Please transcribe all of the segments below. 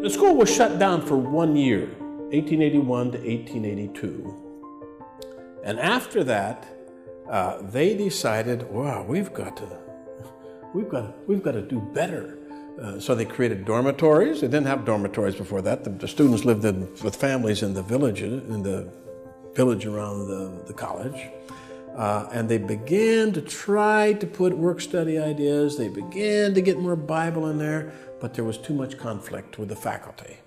The school was shut down for 1 year, 1881 to 1882. And after that, they decided, wow, we've got to do better. So they created dormitories. They didn't have dormitories before that. The students lived with families in the village around the college. And they began to try to put work-study ideas. They began to get more Bible in there, but there was too much conflict with the faculty.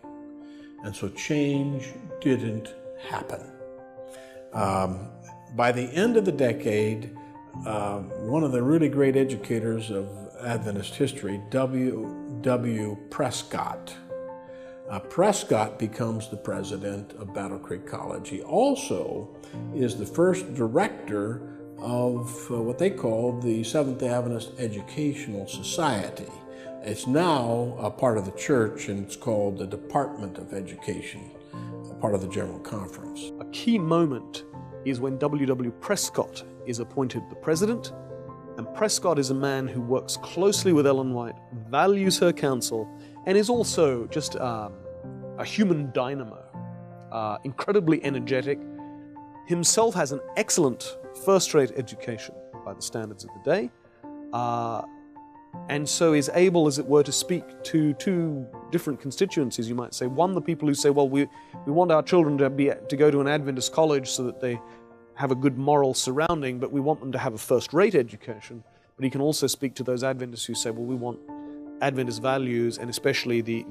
And so change didn't happen. By the end of the decade, one of the really great educators of Adventist history, W. Prescott. Prescott becomes the president of Battle Creek College. He also is the first director of what they call the Seventh-day Adventist Educational Society. It's now a part of the church, and it's called the Department of Education, a part of the General Conference. A key moment is when W. Prescott is appointed the president, and Prescott is a man who works closely with Ellen White, values her counsel, and is also just a human dynamo, incredibly energetic, himself has an excellent first-rate education by the standards of the day, and so is able, as it were, to speak to two different constituencies, you might say. One, the people who say, well, we want our children to go to an Adventist college so that they have a good moral surrounding, but we want them to have a first-rate education. But he can also speak to those Adventists who say, well, we want Adventist values, and especially the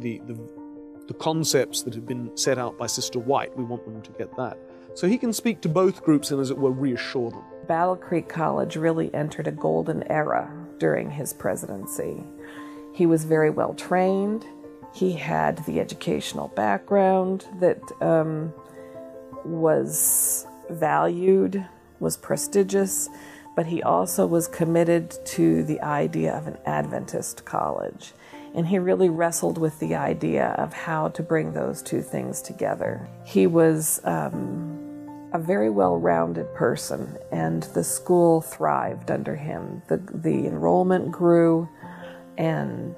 concepts that have been set out by Sister White. We want them to get that. So he can speak to both groups and, as it were, reassure them. Battle Creek College really entered a golden era during his presidency. He was very well trained. He had the educational background that was valued, was prestigious, but he also was committed to the idea of an Adventist college. And he really wrestled with the idea of how to bring those two things together. He was a very well-rounded person, and the school thrived under him. The enrollment grew, and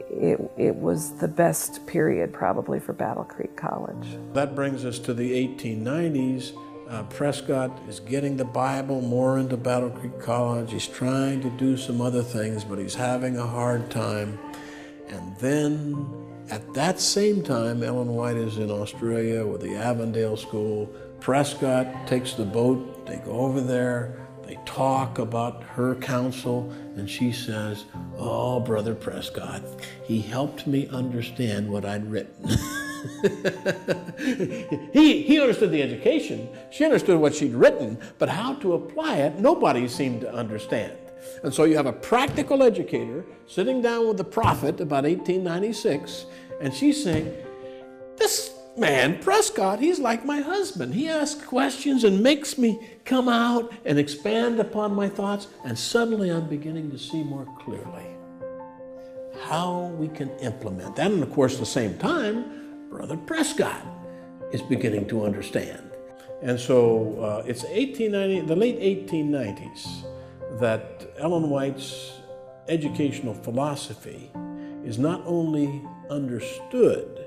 it was the best period probably for Battle Creek College. That brings us to the 1890s. Prescott is getting the Bible more into Battle Creek College. He's trying to do some other things, but he's having a hard time. And then, at that same time, Ellen White is in Australia with the Avondale School. Prescott takes the boat, they go over there, they talk about her counsel, and she says, oh, Brother Prescott, he helped me understand what I'd written. He understood the education, she understood what she'd written, but how to apply it, nobody seemed to understand. And so you have a practical educator sitting down with the prophet about 1896, and she's saying, this man, Prescott, he's like my husband. He asks questions and makes me come out and expand upon my thoughts, and suddenly I'm beginning to see more clearly how we can implement that. And of course, at the same time, Brother Prescott is beginning to understand. And so it's the late 1890s that Ellen White's educational philosophy is not only understood,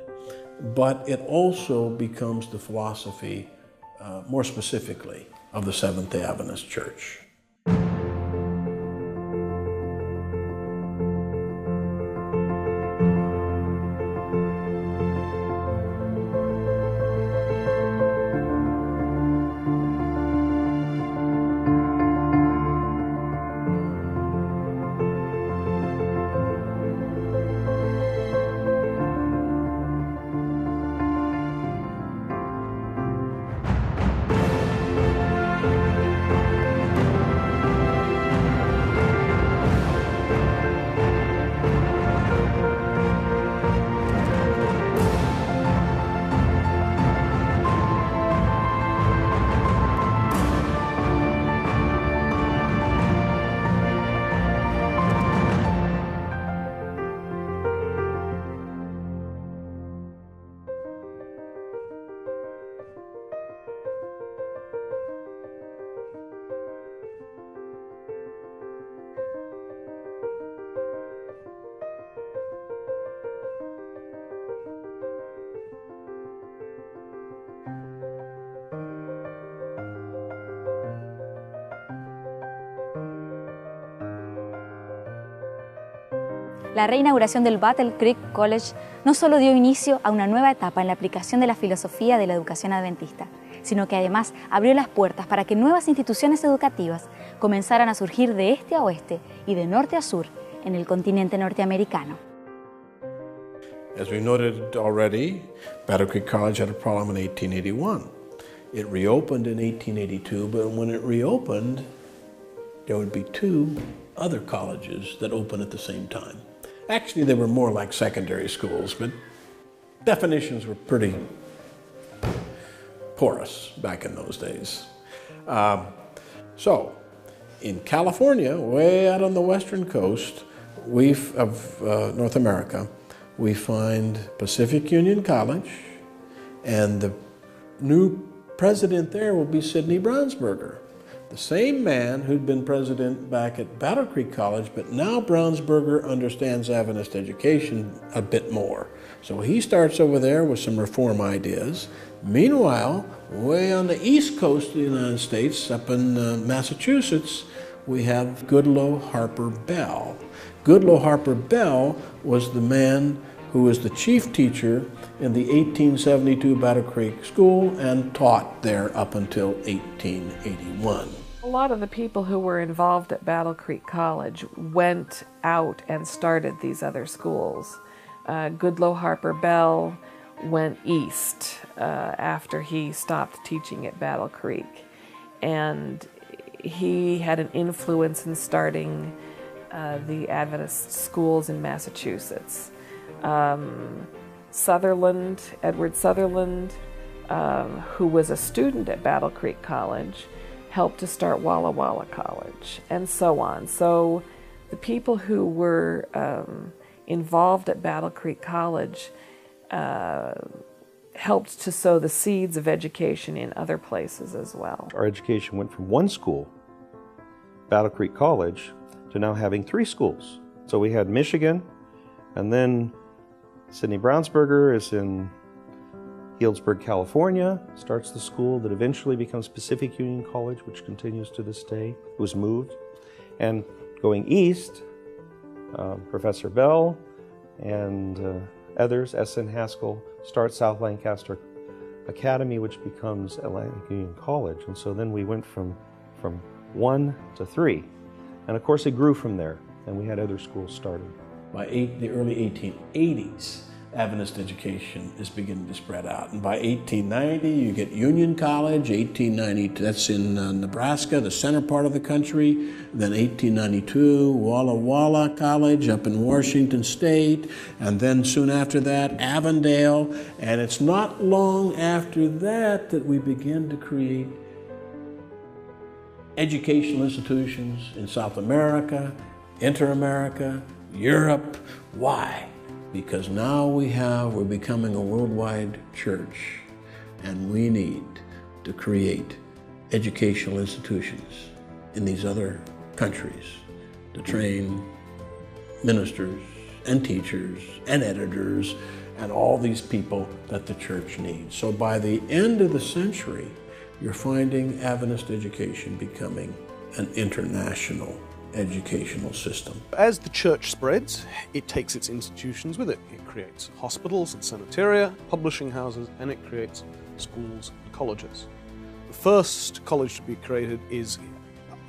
but it also becomes the philosophy, more specifically, of the Seventh-day Adventist Church. La reinauguración del Battle Creek College no solo dio inicio a una nueva etapa en la aplicación de la filosofía de la educación adventista, sino que además abrió las puertas para que nuevas instituciones educativas comenzaran a surgir de este a oeste y de norte a sur en el continente norteamericano. As we noted already, Battle Creek College had a problem in 1881. It reopened in 1882, but when it reopened, there would be 2 other colleges that opened at the same time. Actually, they were more like secondary schools, but definitions were pretty porous back in those days. So, in California, way out on the western coast of North America, we find Pacific Union College, and the new president there will be Sidney Brownsberger, the same man who'd been president back at Battle Creek College, but now Brownsberger understands Adventist education a bit more. So he starts over there with some reform ideas. Meanwhile, way on the east coast of the United States, up in Massachusetts, we have Goodloe Harper Bell. Goodloe Harper Bell was the man who was the chief teacher in the 1872 Battle Creek School and taught there up until 1881. A lot of the people who were involved at Battle Creek College went out and started these other schools. Goodloe Harper Bell went east after he stopped teaching at Battle Creek, and he had an influence in starting the Adventist schools in Massachusetts. Edward Sutherland, who was a student at Battle Creek College, helped to start Walla Walla College, and so on. So the people who were involved at Battle Creek College helped to sow the seeds of education in other places as well. Our education went from one school, Battle Creek College, to now having 3 schools. So we had Michigan, and then Sidney Brownsberger is in Healdsburg, California, starts the school that eventually becomes Pacific Union College, which continues to this day. It was moved. And going east, Professor Bell and others, S.N. Haskell, start South Lancaster Academy, which becomes Atlantic Union College. And so then we went from 1 to 3. And of course it grew from there, and we had other schools started. By the early 1880s, Adventist education is beginning to spread out. And by 1890, you get Union College, 1892, that's in Nebraska, the center part of the country. Then 1892, Walla Walla College up in Washington State. And then soon after that, Avondale. And it's not long after that that we begin to create educational institutions in South America, Inter-America, Europe. Why? Because now we're becoming a worldwide church, and we need to create educational institutions in these other countries to train ministers and teachers and editors and all these people that the church needs. So by the end of the century, you're finding Adventist education becoming an international educational system. As the church spreads, it takes its institutions with it. It creates hospitals and sanitaria, publishing houses, and it creates schools and colleges. The first college to be created is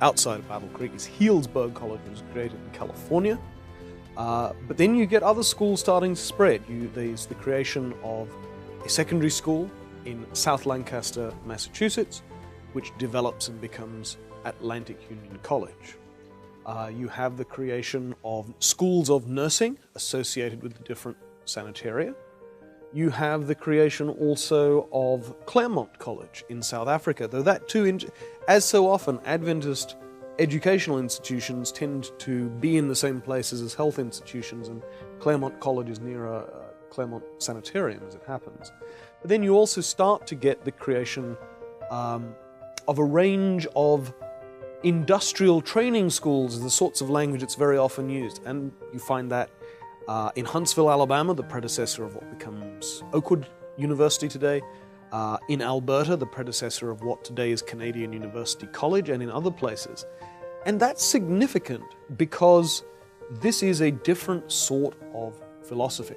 outside of Battle Creek, is Healdsburg College, which was created in California. But then you get other schools starting to spread. There's the creation of a secondary school in South Lancaster, Massachusetts, which develops and becomes Atlantic Union College. You have the creation of schools of nursing associated with the different sanitaria. You have the creation also of Claremont College in South Africa, though that too, as so often, Adventist educational institutions tend to be in the same places as health institutions, and Claremont College is near a Claremont Sanitarium as it happens. But then you also start to get the creation of a range of industrial training schools, is the sorts of language that's very often used. And you find that in Huntsville, Alabama, the predecessor of what becomes Oakwood University today, in Alberta, the predecessor of what today is Canadian University College, and in other places. And that's significant because this is a different sort of philosophy.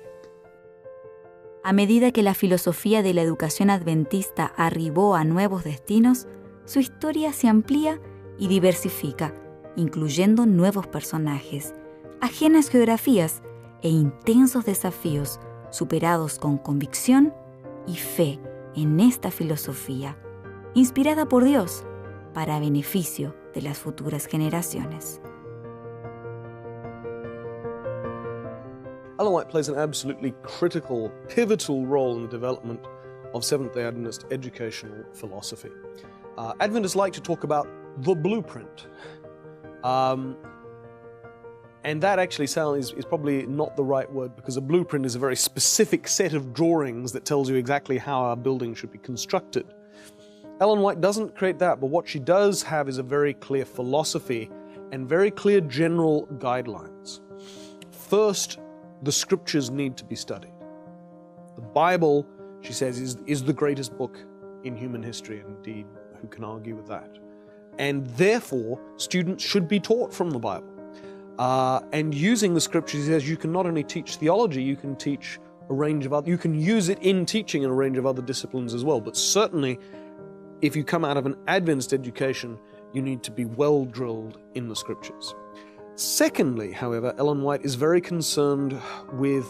A medida que la filosofía de la educación adventista arribó a nuevos destinos, su historia se amplía y diversifica, incluyendo nuevos personajes, ajenas geografías e intensos desafíos superados con convicción y fe en esta filosofía, inspirada por Dios para beneficio de las futuras generaciones. Ellen White plays an absolutely critical, pivotal role in the development of Seventh-day Adventist educational philosophy. Adventists like to talk about the blueprint. And that actually is probably not the right word, because a blueprint is a very specific set of drawings that tells you exactly how our building should be constructed. Ellen White doesn't create that, but what she does have is a very clear philosophy and very clear general guidelines. First, the scriptures need to be studied. The Bible, she says, is the greatest book in human history, and indeed, who can argue with that? And therefore, students should be taught from the Bible. And using the scriptures, she says, you can not only teach theology, you can teach a range of other, you can use it in teaching in a range of other disciplines as well. But certainly, if you come out of an Adventist education, you need to be well drilled in the scriptures. Secondly, however, Ellen White is very concerned with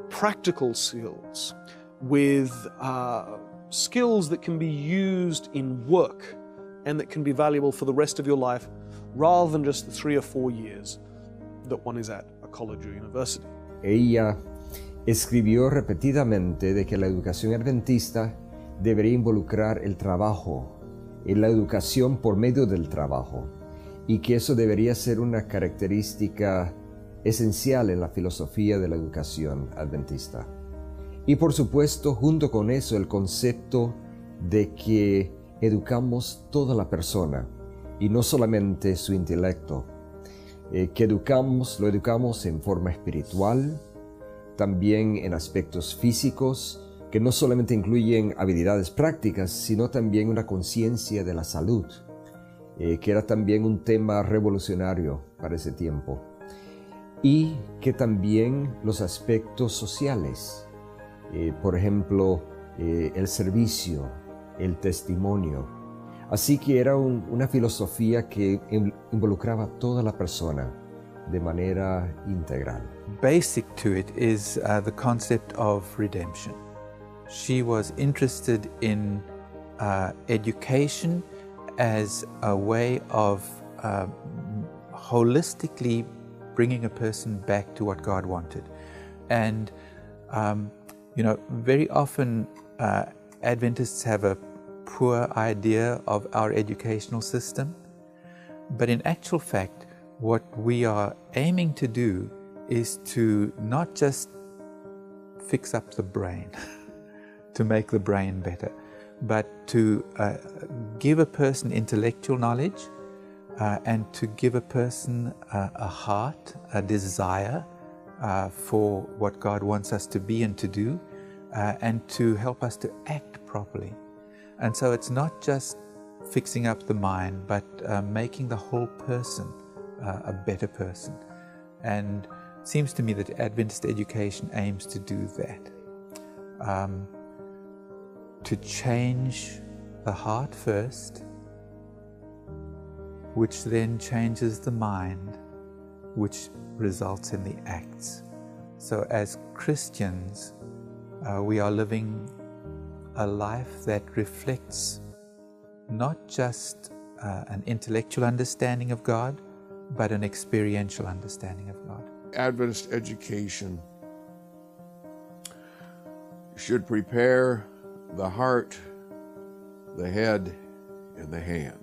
practical skills, with skills that can be used in work and that can be valuable for the rest of your life, rather than just the 3 or 4 years that one is at a college or university. Ella escribió repetidamente de que la educación adventista debería involucrar el trabajo, en la educación por medio del trabajo, y que eso debería ser una característica esencial en la filosofía de la educación adventista. Y por supuesto, junto con eso, el concepto de que educamos toda la persona y no solamente su intelecto, que lo educamos en forma espiritual, también en aspectos físicos, que no solamente incluyen habilidades prácticas, sino también una conciencia de la salud, que era también un tema revolucionario para ese tiempo, y que también los aspectos sociales, por ejemplo, el servicio, el testimonio. Así que era una filosofía que involucraba a toda la persona de manera integral. Basic to it is the concept of redemption. She was interested in education as a way of holistically bringing a person back to what God wanted. And, very often Adventists have a poor idea of our educational system, but in actual fact, what we are aiming to do is to not just fix up the brain, to make the brain better, but to give a person intellectual knowledge and to give a person a heart, a desire for what God wants us to be and to do, and to help us to act properly. And so it's not just fixing up the mind, but making the whole person a better person. And it seems to me that Adventist education aims to do that. To change the heart first, which then changes the mind, which results in the acts. So as Christians, we are living a life that reflects not just an intellectual understanding of God, but an experiential understanding of God. Adventist education should prepare the heart, the head, and the hand.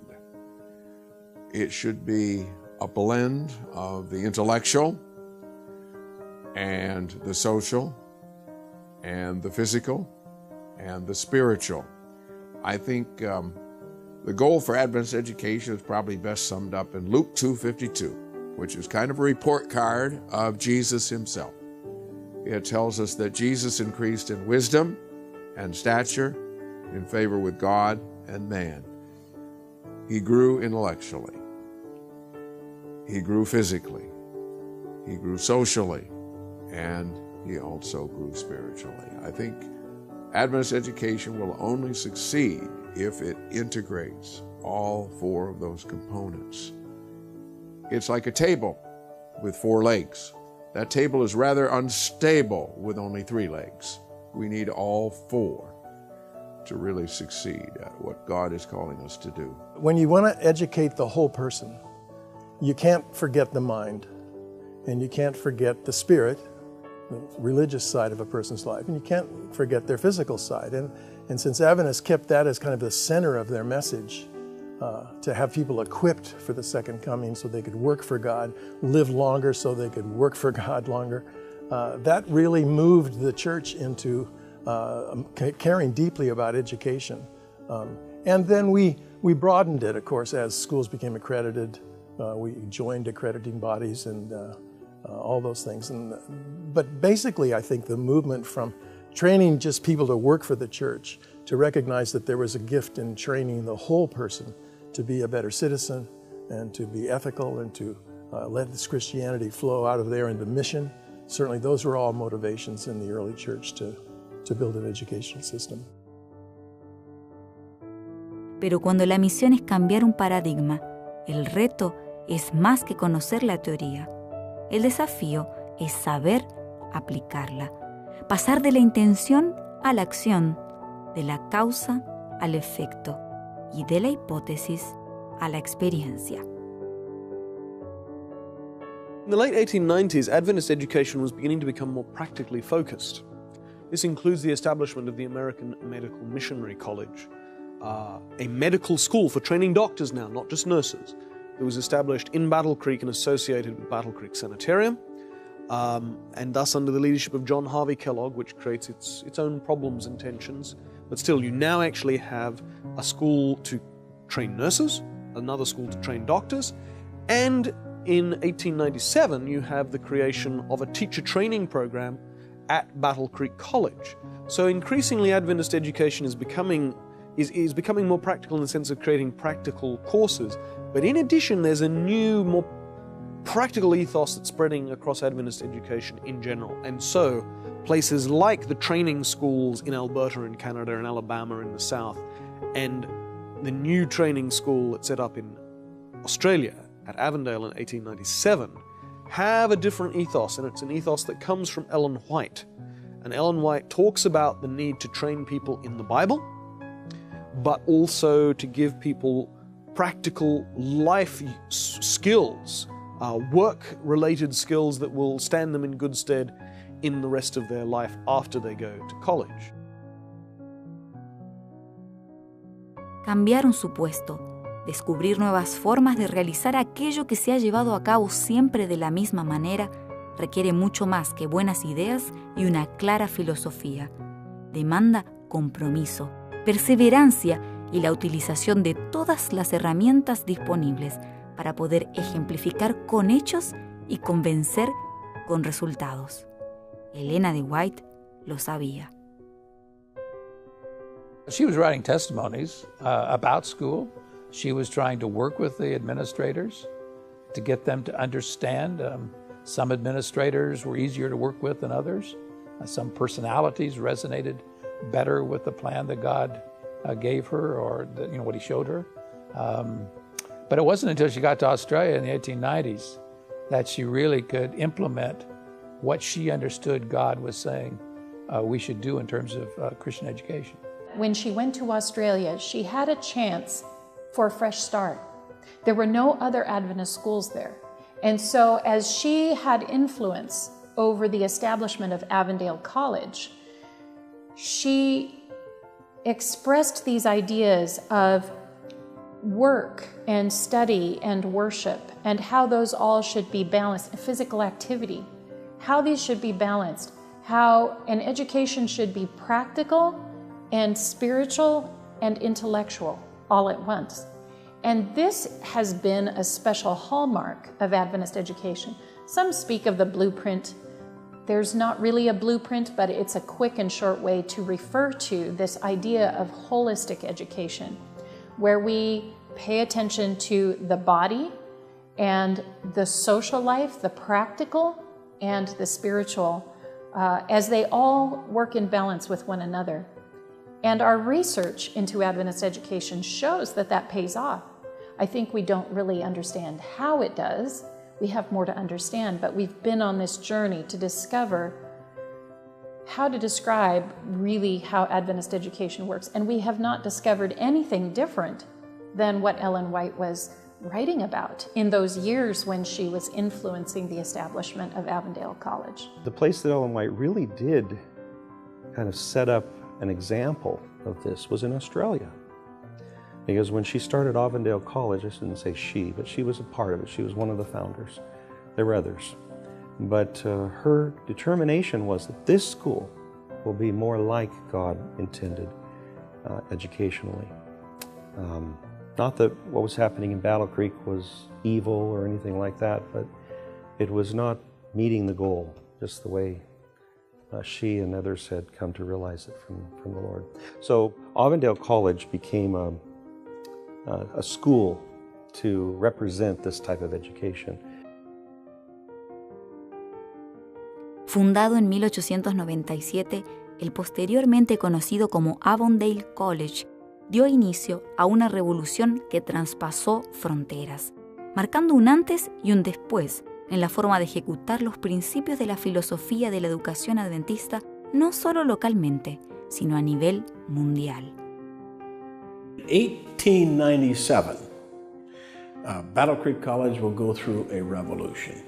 It should be a blend of the intellectual and the social and the physical and the spiritual. I think the goal for Adventist education is probably best summed up in Luke 2:52, which is kind of a report card of Jesus himself. It tells us that Jesus increased in wisdom and stature, in favor with God and man. He grew intellectually. He grew physically. he grew socially, and he also grew spiritually. I think Adventist education will only succeed if it integrates all four of those components. It's like a table with 4 legs. That table is rather unstable with only 3 legs. We need all 4 to really succeed at what God is calling us to do. When you want to educate the whole person, you can't forget the mind, and you can't forget the spirit, the religious side of a person's life, and you can't forget their physical side. And since Adventists kept that as kind of the center of their message, to have people equipped for the second coming so they could work for God, live longer so they could work for God longer, that really moved the church into caring deeply about education. And then we broadened it, of course, as schools became accredited. We joined accrediting bodies and all those things. But basically, I think the movement from training just people to work for the church to recognize that there was a gift in training the whole person to be a better citizen and to be ethical and to let this Christianity flow out of there into mission. Certainly those were all motivations in the early church to build an educational system. Pero cuando la misión es cambiar un paradigma, el reto es más que conocer la teoría. El desafío es saber aplicarla, pasar de la intención a la acción, de la causa al efecto y de la hipótesis a la experiencia. In the late 1890s, Adventist education was beginning to become more practically focused. This includes the establishment of the American Medical Missionary College, a medical school for training doctors now, not just nurses. It was established in Battle Creek and associated with Battle Creek Sanitarium, and thus under the leadership of John Harvey Kellogg, which creates its own problems and tensions. But still, you now actually have a school to train nurses, another school to train doctors, and in 1897 you have the creation of a teacher training program at Battle Creek College. So increasingly Adventist education is becoming more practical in the sense of creating practical courses. But in addition, there's a new, more practical ethos that's spreading across Adventist education in general. And so places like the training schools in Alberta in Canada and Alabama in the South, and the new training school that's set up in Australia at Avondale in 1897, have a different ethos, and it's an ethos that comes from Ellen White. And Ellen White talks about the need to train people in the Bible, but also to give people practical life skills, work-related skills that will stand them in good stead in the rest of their life after they go to college. Cambiar un supuesto, descubrir nuevas formas de realizar aquello que se ha llevado a cabo siempre de la misma manera, requiere mucho más que buenas ideas y una clara filosofía. Demanda compromiso, perseverancia y la utilización de todas las herramientas disponibles para poder ejemplificar con hechos y convencer con resultados. Elena de White lo sabía. She was writing testimonies about school. She was trying to work with the administrators to get them to understand. Some administrators were easier to work with than others. Some personalities resonated better with the plan that God gave her, or what He showed her. But it wasn't until she got to Australia in the 1890s that she really could implement what she understood God was saying we should do in terms of Christian education. When she went to Australia, she had a chance for a fresh start. There were no other Adventist schools there. And so as she had influence over the establishment of Avondale College, she expressed these ideas of work and study and worship and how those all should be balanced, physical activity, how these should be balanced, how an education should be practical and spiritual and intellectual all at once. And this has been a special hallmark of Adventist education. Some speak of the blueprint. There's not really a blueprint, but it's a quick and short way to refer to this idea of holistic education, where we pay attention to the body and the social life, the practical and the spiritual, as they all work in balance with one another. And our research into Adventist education shows that that pays off. I think we don't really understand how it does. We have more to understand, but we've been on this journey to discover how to describe really how Adventist education works. And we have not discovered anything different than what Ellen White was writing about in those years when she was influencing the establishment of Avondale College. The place that Ellen White really did kind of set up an example of this was in Australia. Because when she started Avondale College, I shouldn't say she, but she was a part of it. She was one of the founders. There were others. But her determination was that this school will be more like God intended educationally. Not that what was happening in Battle Creek was evil or anything like that, but it was not meeting the goal just the way she and others had come to realize it from the Lord. So Avondale College became a school to represent this type of education. Fundado en 1897, el posteriormente conocido como Avondale College dio inicio a una revolución que traspasó fronteras, marcando un antes y un después en la forma de ejecutar los principios de la filosofía de la educación adventista, no solo localmente, sino a nivel mundial. 1897, Battle Creek College will go through a revolution.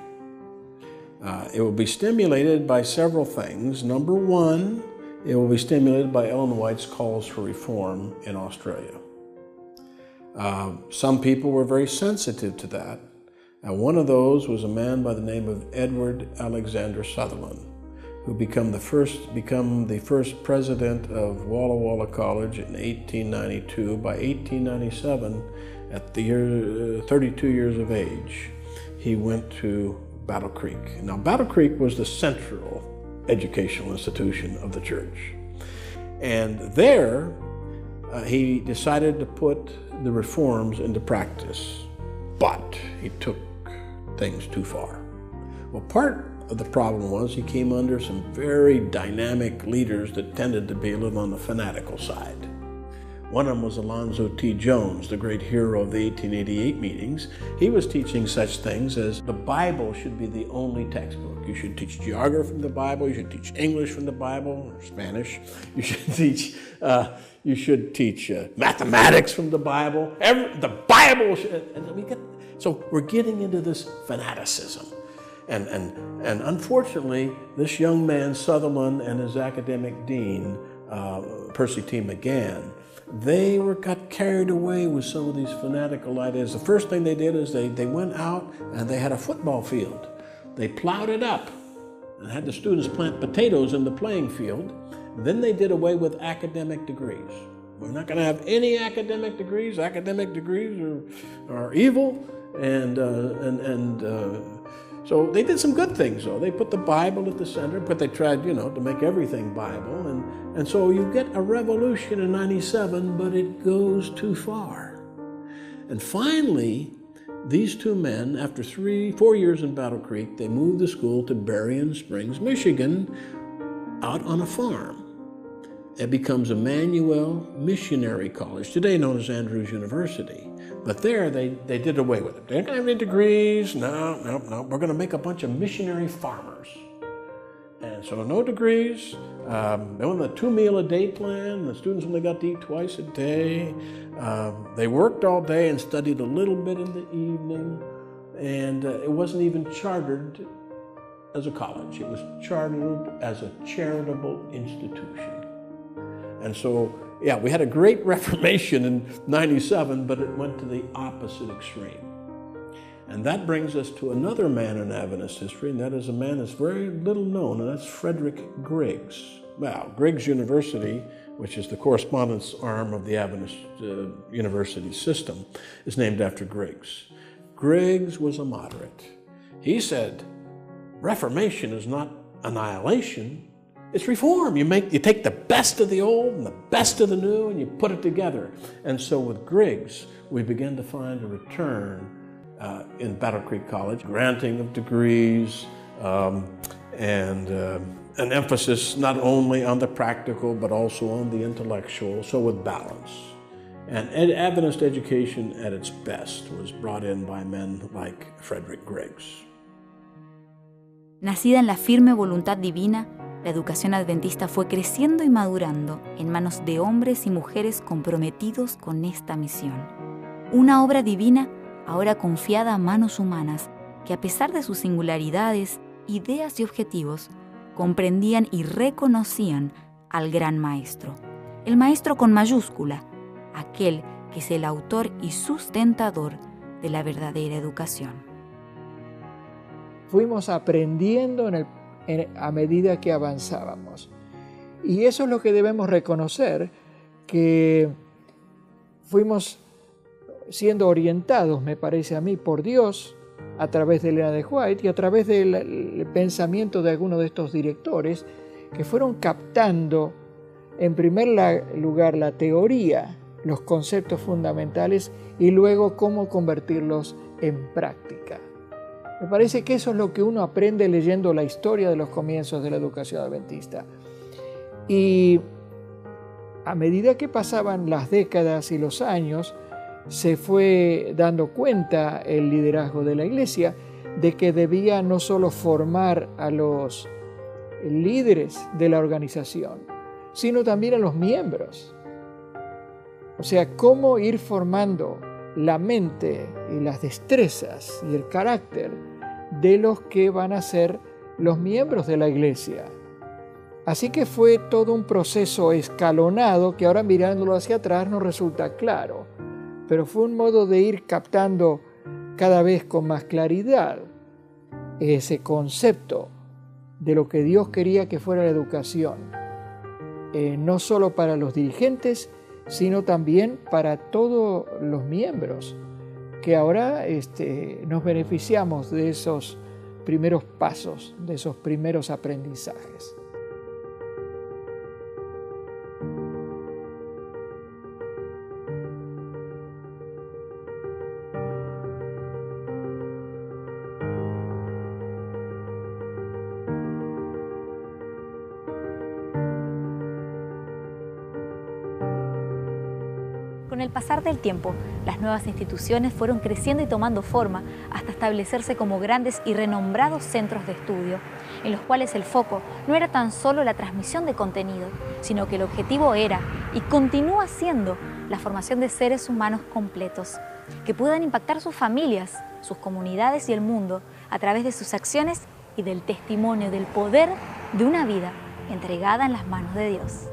It will be stimulated by several things. Number one, it will be stimulated by Ellen White's calls for reform in Australia. Some people were very sensitive to that. And one of those was a man by the name of Edward Alexander Sutherland, who become the first president of Walla Walla College in 1892. By 1897, at the year 32 years of age, he went to Battle Creek. Now, Battle Creek was the central educational institution of the church. And there, he decided to put the reforms into practice, but he took things too far. Well, part of the problem was he came under some very dynamic leaders that tended to be a little on the fanatical side. One of them was Alonzo T. Jones, the great hero of the 1888 meetings. He was teaching such things as the Bible should be the only textbook. You should teach geography from the Bible. You should teach English from the Bible, or Spanish. You should teach mathematics from the Bible. The Bible should, so we're getting into this fanaticism. And unfortunately, this young man, Sutherland, and his academic dean, Percy T. McGann, they got carried away with some of these fanatical ideas. The first thing they did is they went out and they had a football field. They plowed it up and had the students plant potatoes in the playing field. Then they did away with academic degrees. We're not going to have any academic degrees. Academic degrees are evil. So they did some good things, though. They put the Bible at the center, but they tried, to make everything Bible. And so you get a revolution in 97, but it goes too far. And finally, these two men, after 4 years in Battle Creek, they moved the school to Berrien Springs, Michigan, out on a farm. It becomes Emmanuel Missionary College, today known as Andrews University. But there, they did away with it. They didn't have any degrees. No. We're going to make a bunch of missionary farmers. And so no degrees. They went on a 2-meal-a-day plan. The students only got to eat twice a day. They worked all day and studied a little bit in the evening. And it wasn't even chartered as a college. It was chartered as a charitable institution. And so, we had a great Reformation in 97, but it went to the opposite extreme. And that brings us to another man in Adventist history, and that is a man that's very little known, and that's Frederick Griggs. Well, Griggs University, which is the correspondence arm of the Adventist university system, is named after Griggs. Griggs was a moderate. He said, Reformation is not annihilation, it's reform. You take the best of the old and the best of the new and you put it together. And so with Griggs, we begin to find a return in Battle Creek College, granting of degrees, and an emphasis not only on the practical but also on the intellectual, so with balance. And Adventist education at its best was brought in by men like Frederick Griggs. Nacida en la firme voluntad divina, la educación adventista fue creciendo y madurando en manos de hombres y mujeres comprometidos con esta misión. Una obra divina ahora confiada a manos humanas que, a pesar de sus singularidades, ideas y objetivos, comprendían y reconocían al gran maestro. El maestro con mayúscula, aquel que es el autor y sustentador de la verdadera educación. Fuimos aprendiendo a medida que avanzábamos. Y eso es lo que debemos reconocer, que fuimos siendo orientados, me parece a mí, por Dios, a través de Elena de White y a través del pensamiento de algunos de estos directores, que fueron captando, en primer lugar, la teoría, los conceptos fundamentales, y luego cómo convertirlos en práctica. Me parece que eso es lo que uno aprende leyendo la historia de los comienzos de la educación adventista. Y a medida que pasaban las décadas y los años, se fue dando cuenta el liderazgo de la Iglesia de que debía no solo formar a los líderes de la organización, sino también a los miembros. O sea, cómo ir formando la mente y las destrezas y el carácter de los que van a ser los miembros de la Iglesia. Así que fue todo un proceso escalonado que ahora, mirándolo hacia atrás, nos resulta claro. Pero fue un modo de ir captando cada vez con más claridad ese concepto de lo que Dios quería que fuera la educación, no solo para los dirigentes, sino también para todos los miembros, que ahora nos beneficiamos de esos primeros pasos, de esos primeros aprendizajes. Con el pasar del tiempo, las nuevas instituciones fueron creciendo y tomando forma hasta establecerse como grandes y renombrados centros de estudio, en los cuales el foco no era tan solo la transmisión de contenido, sino que el objetivo era y continúa siendo la formación de seres humanos completos, que puedan impactar sus familias, sus comunidades y el mundo a través de sus acciones y del testimonio del poder de una vida entregada en las manos de Dios.